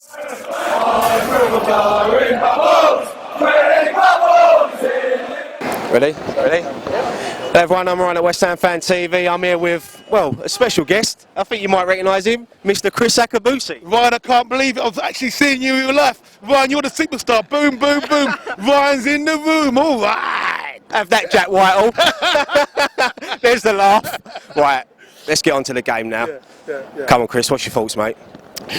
Ready? Ready? Hello everyone, I'm Ryan at West Ham Fan TV. I'm here with, well, a special guest. I think you might recognise him, Mr. Kris Akabusi. Ryan, I can't believe it. I've actually seen you in real life. Ryan, you're the superstar. Boom, boom, boom. Ryan's in the room. All right. Have that, Jack Whitehall. There's the laugh. Right, let's get on to the game now. Yeah. Come on, Kris, what's your thoughts, mate?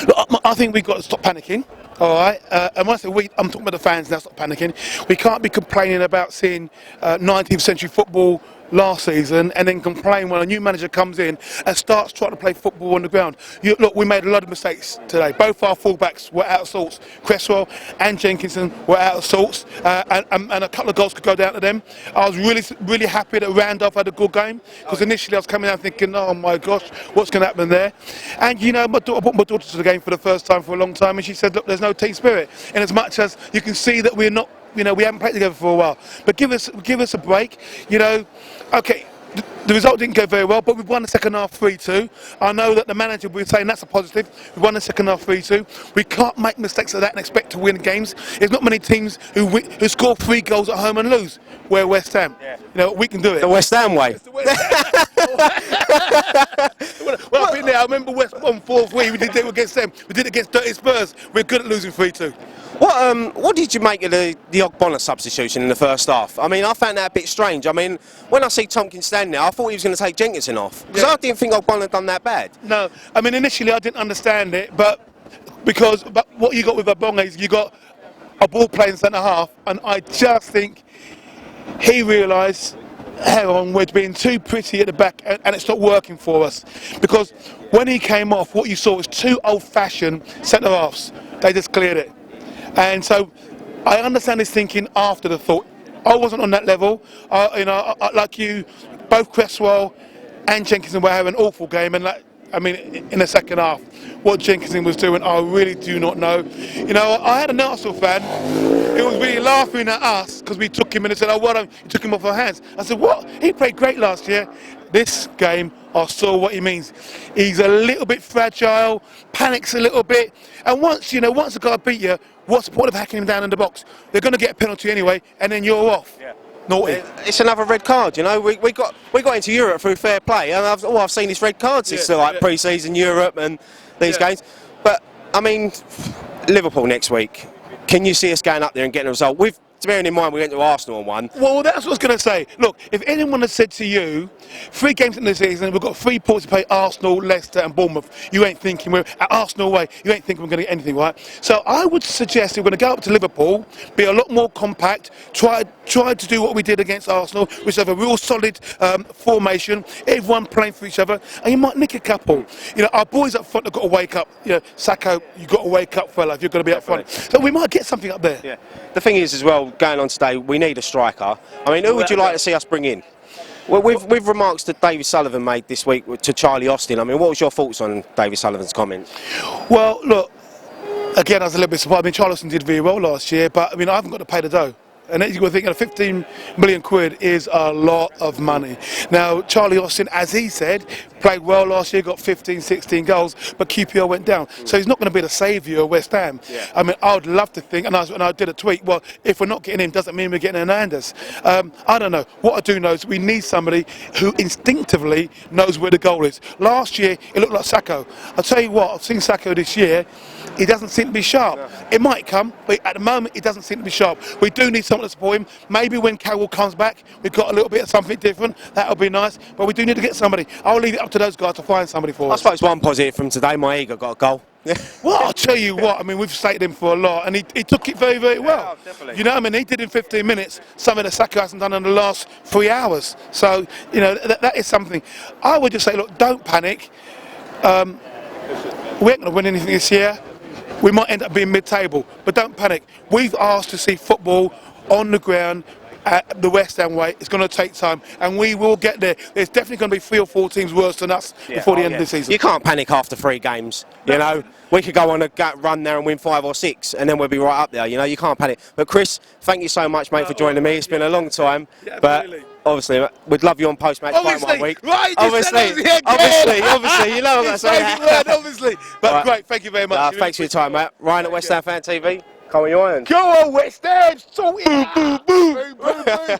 Look, I think we've got to stop panicking. All right, and when I say we, I'm talking about the fans now. Stop panicking. We can't be complaining about seeing 19th century football last season and then complain when a new manager comes in and starts trying to play football on the ground. Look, we made a lot of mistakes today. Both our fullbacks were out of sorts. Cresswell and Jenkinson were out of sorts, and a couple of goals could go down to them. I was really happy that Randolph had a good game, because initially I was coming out thinking, oh my gosh, what's going to happen there? And you know, I brought my daughter to the game for the first time for a long time, and she said, look, there's no team spirit. And as much as you can see that we're not, you know, we haven't played together for a while, but give us a break. You know, okay, the result didn't go very well, but we won the second half 3-2. I know that the manager will be saying that's a positive. We won the second half 3-2. We can't make mistakes like that and expect to win games. There's not many teams who score 3 goals at home and lose. We're West Ham. Yeah. You know, we can do it. The West Ham way. It's the West Ham. Well, I've been there. I remember West Ham 4-3. We did it against them. We did it against Dirty Spurs. We're good at losing 3-2. What did you make of the Ogbonna substitution in the first half? I mean, I found that a bit strange. I mean, when I see Tompkins standing there, I thought he was going to take Jenkinson off, because I didn't think Ogbonna had done that bad. No, I mean, initially I didn't understand it, but what you got with Ogbonna is you got a ball playing centre half, and I just think he realised, hang on, we're being too pretty at the back, and it's not working for us. Because when he came off, what you saw was 2 old-fashioned centre halves. They just cleared it. And so I understand his thinking after the thought. I wasn't on that level. You know, like you, both Cresswell and Jenkinson were having an awful game. And I mean, in the second half, what Jenkinson was doing, I really do not know. You know, I had an Arsenal fan who was really laughing at us because we took him and they said, oh, what? You took him off our hands. I said, what? He played great last year. This game, I saw what he means. He's a little bit fragile, panics a little bit, and once a guy beat you, what's the point of hacking him down in the box? They're going to get a penalty anyway, and then you're off. Yeah. Naughty. It's another red card, you know. We got into Europe through fair play, and I've seen this red card since pre-season Europe and these games. But I mean, Liverpool next week. Can you see us going up there and getting a result? Bearing in mind we went to Arsenal and won. Well, that's what I was going to say. Look, if anyone had said to you, 3 games in the season, we've got 3 points to play Arsenal, Leicester and Bournemouth, you ain't thinking we're at Arsenal away, you ain't thinking we're going to get anything, right? So I would suggest if we're going to go up to Liverpool, be a lot more compact, try to do what we did against Arsenal, which have a real solid formation, everyone playing for each other, and you might nick a couple. You know, our boys up front have got to wake up. You know, Sacco, you've got to wake up, fella, if you're going to be up front. So we might get something up there. Yeah. The thing is, as well, going on today, we need a striker. I mean, who would you like to see us bring in? Well, with remarks that David Sullivan made this week to Charlie Austin, I mean, what was your thoughts on David Sullivan's comments? Well, look, again, I was a little bit surprised. I mean, Charlie Austin did very well last year, but I mean, I haven't got to pay the dough. And you've got to think that 15 million quid is a lot of money. Now, Charlie Austin, as he said, played well last year, got 15, 16 goals, but QPR went down. So he's not going to be the saviour of West Ham. Yeah. I mean, I would love to think, and I did a tweet, well, if we're not getting him, doesn't mean we're getting Hernandez. I don't know. What I do know is we need somebody who instinctively knows where the goal is. Last year, it looked like Sacco. I'll tell you what, I've seen Sacco this year. He doesn't seem to be sharp. No. It might come, but at the moment, he doesn't seem to be sharp. We do need someone to support him. Maybe when Carroll comes back, we've got a little bit of something different. That'll be nice. But we do need to get somebody. I'll leave it up to those guys to find somebody for us. I suppose one positive from today, my ego got a goal. Well, I'll tell you what, I mean, we've slated him for a lot, and he took it very, very well. Yeah, definitely. You know, I mean, he did in 15 minutes something that Saka hasn't done in the last 3 hours. So, you know, that is something. I would just say, look, don't panic. We ain't going to win anything this year. We might end up being mid-table, but don't panic. We've asked to see football on the ground at the West Ham way. It's going to take time, and we will get there. There's definitely going to be 3 or 4 teams worse than us before the end of the season. You can't panic after 3 games. You know, we could go on a run there and win 5 or 6, and then we'll be right up there. You know, you can't panic. But Kris, thank you so much, mate, for joining me. It's been a long time, but obviously, we'd love you on post-match time Obviously, 1 week. right? Obviously, you know what I'm saying. Word, obviously. But Right. great, thank you very much. Thanks for your time, Matt. Ryan at West Ham Fan TV. Come on, you Irons. Go on, West Ham, salty. Boom, boom, boom.